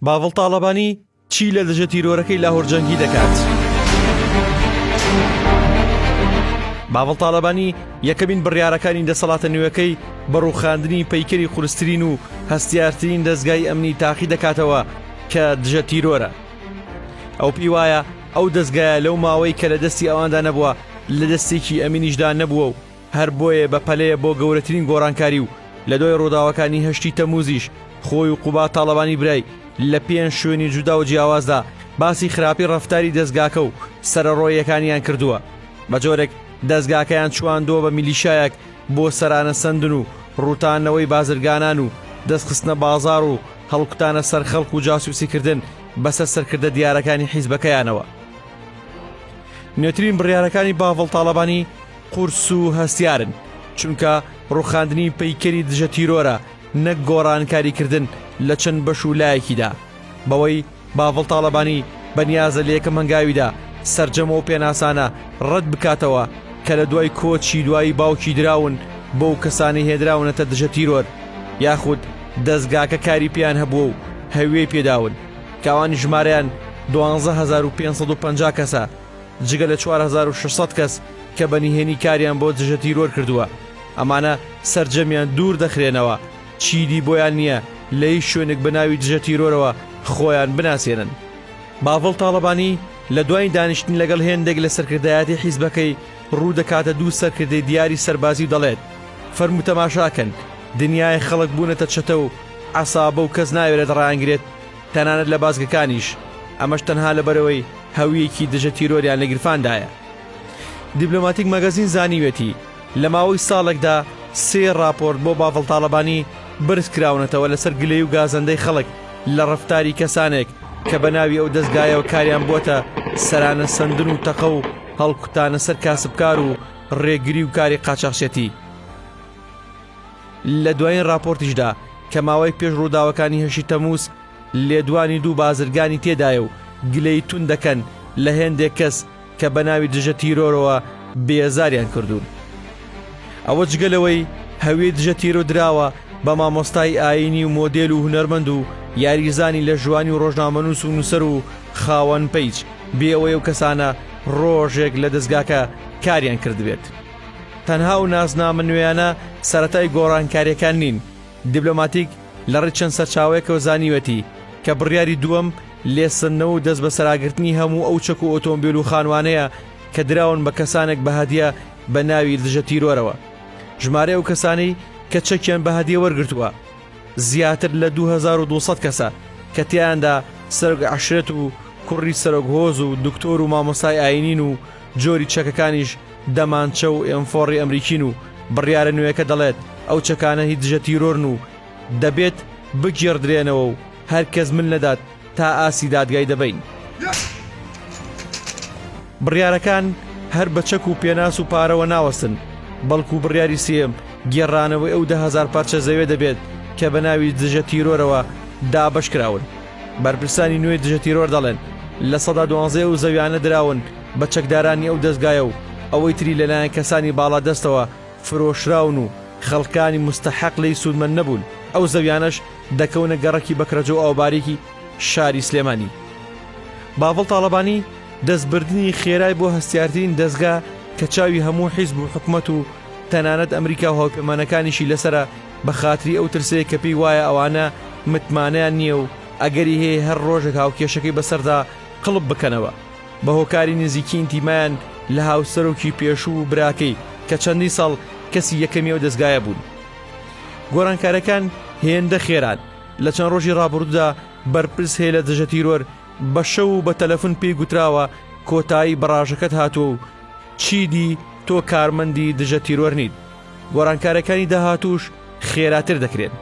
باڤڵ تاڵەبانی چی لە دژە تیرۆرەکەی لاهۆر جەنگی دەکات؟ باڤڵ تاڵەبانی یەکەمین بڕیارەکانی دەسەڵاتە نوێەکەی بە ڕووخاندنی پەیکەری قورسترین و هەستیارترین دەستگای ئەمنی تاقی دەکاتەوە کە دژە تیرۆرە. ئەو پێی وایە ئەو دەستگایە لەو ماوەی کە لە دەستی ئەواندا نەبووە لە دەستێکی ئەمینیشدا نەبووە و هەر بۆیە بە پەلەیە بۆ گەورەترین گۆڕانکاری و لە دوای ڕووداوەکانی هەشتی تەمووزیش خۆی و قوبا تاڵەبانی برای لە پێنج شوێنی جودا و جیاوازدا باسی خراپی ڕەفتاری دەستگاکە و سەرڕۆیەکانیان کردووە. بە جۆرێک دەستگاکەیان چواندۆ بە میلیشایەک بۆ سەرانە سندن و ڕوتانەوەی بازرگانان و دەستخستنە بازار و هەڵقوتانە سەر خەڵک و جاسووسیکردن بەسەر سەرکردە دیارەکانی حیزبەکەیانەوە. نوێترین بڕیارەکانی باڤڵ تاڵەبانی قورس و هەستیارن، چونکە ڕووخاندنی پەیکەری دژە تیرۆرە نەک گۆڕانکاریکردن لە چەند بەش و لایەکیدا. بەوەی باڤڵ تاڵەبانی بەنیازە لە یەکەم هەنگاویدا سەرجەمە و پێناسانە ڕەت بکاتەوە کە لە دوای کۆچی دوایی باوکی دراون بەو کەسانی هێدراونەتە دژە تیرۆر یاخود دەستگاکە کاری پیان هەبووە و هەوێ پێداون کاوانی ژمارەیان 12550 کەسە جگە لە 4600 کەس کە بەنیهێنی کاریان بۆ دژە تیرۆر کردووە. ئەمانە سەرجەمیان دوور دەخرێنەوە، چیدی بۆیان نییە لە هیچ شوێنێک بە ناوی دژە تیرۆرەوە خۆیان بناسێنن. باڤڵ تاڵەبانی لە دوای دانیشتن لەگەڵ هێندێک لە سەرکردایەتی حیزبەکەی ڕوو دەکاتە دوو سەرکردەی دیاری سەربازی و دەڵێت فەرموو تەماشاکەن، دنیای خەڵک بوونەتە چەتە و عەسابە و کەس ناوێت ڕایانگرێت، تەنانەت لە بازگەکانیش. ئەمەش تەنها لەبەرەوەی هەویەکی دژە تیرۆریان لە گرفاندایە. دیبلۆماتیک مەگەزین زانیوێتی لە ماوەی ساڵێکدا 3 راپۆرت بۆ باڤڵ تاڵەبانی برز کراونەتەوە لەسەر گلەی و گازەندەی خەڵک لە ڕەفتاری کەسانێک کە بەناوی ئەو دەستگایەوە کاریان بۆتە سەرانە سندن و تەقە و هەڵکوتانە سەر کاسبکار و ڕێگری و کاری قاچاقچێتی. لە دوایین راپۆرتیشدا کە ماوەی پێش ڕووداوەکانی هەشی تەمووز لێدوانی دوو بازرگانی تێدایە و گلەی تون دەکەن لە هێندێک کەس کە بەناوی دژە تیرۆرەوە بێزاریان کردوون. ئەوە جگەلەوەی هەوێ دژە تیرۆ دراوە بە مامۆستای ئاینی و مۆدێل و هونەرمەند و یاریزانی لە ژوانی و ڕۆژنامەنووس و نووسەر و خاوەن پەیج بێ ئەوەی ئەو کەسانە ڕۆژێک لە دەستگاکە کاریان کردبێت. تەنها و نازنامە نوێیانە سەرەتای گۆڕانکاریەکان نین. دیبلۆماتیک لە ڕێی چەند سەرچاوەیەکەوە زانیوەتی کە بڕیاری دووەم لێسنەوە و دەست بە سەراگرتنی هەموو ئەو چەک و ئۆتۆمبیل و خانوانەیە کە دراون بە کەسانێک بە هەدیە بە ناوی دژە تیرۆرەوە. ژمارەی ئەو کەسانەی کە چەکیان بە هەدیە وەرگرتووە زیاتر لە 2200 کەسە کە تیاندا سەرۆک عەشرەت و کوڕی سەرۆک هۆز و دکتۆر و مامۆستای ئاینین و جۆری چەکەکانیش دەمانچە و ئێمفۆڕی ئەمریکین و بڕیارە نوێیەکە دەڵێت ئەو چەکانە هیچ دژە تیرۆرن و دەبێت بگێڕدرێنەوە و هەر کەس من نەدات تا ئاسی دادگای دەبین. بڕیارەکان هەر بە چەک و پێناس و پارەوە ناوەستن، بەڵکو بڕیاری سێم گێڕانەوەی ئەو 10,000 پارچە زەوێ دەبێت کە بە ناوی دژە تیرۆرەوە دابەش کراون. بەرپرسانی نوێی دژە تیرۆر دەڵێن لە 12 و زەویانە دراون بە چەکدارانی ئەو دەستگایە و ئەوەی تری لەلایەن کەسانی باڵادەستەوە فرۆشراون و خەڵکانی مستەحەق لی سوودمەند نەبوون. ئەو زەویانەش دەکەونە گەڕەکی بەکرەجە و ئاوباریکی شاری سلێمانی. باڤڵ تاڵەبانی دەستبردنی خێرای بۆ هەستیارترین دەستگا کە چاوی هەموو حیزب و حکومەت و تەنانەت ئەمریکا و هاوپەیمانەکانیشی لەسرە بە خاتری ئەو ترسەیە کە پێی وایە ئەوانە متمانیان نییە و ئەگەری هەیە هەر ڕۆژێک هاوکێشەکەی بەسەردا قڵب بکەنەوە. بە هۆکاری نزیکی ئینتیمایان لە هاوسەرۆکی پێشوو و براکەی کە چەندی ساڵ کەسی یەکەمی ئەو دەستگایە بوون. گۆڕانکارەکان هێندە خێران لە چەند ڕۆژی ڕابردوودا بەرپرس هەیە لە دژە تیرۆر بە شەو و بە تەلەفۆن پێی گوتراوە کۆتایی بەڕاژەکەت هاتووە و چیدی تۆ کارمەندی دژە تیرۆر نیت. گۆڕانکارەکانی داهاتووش خێراتر دەکرێن.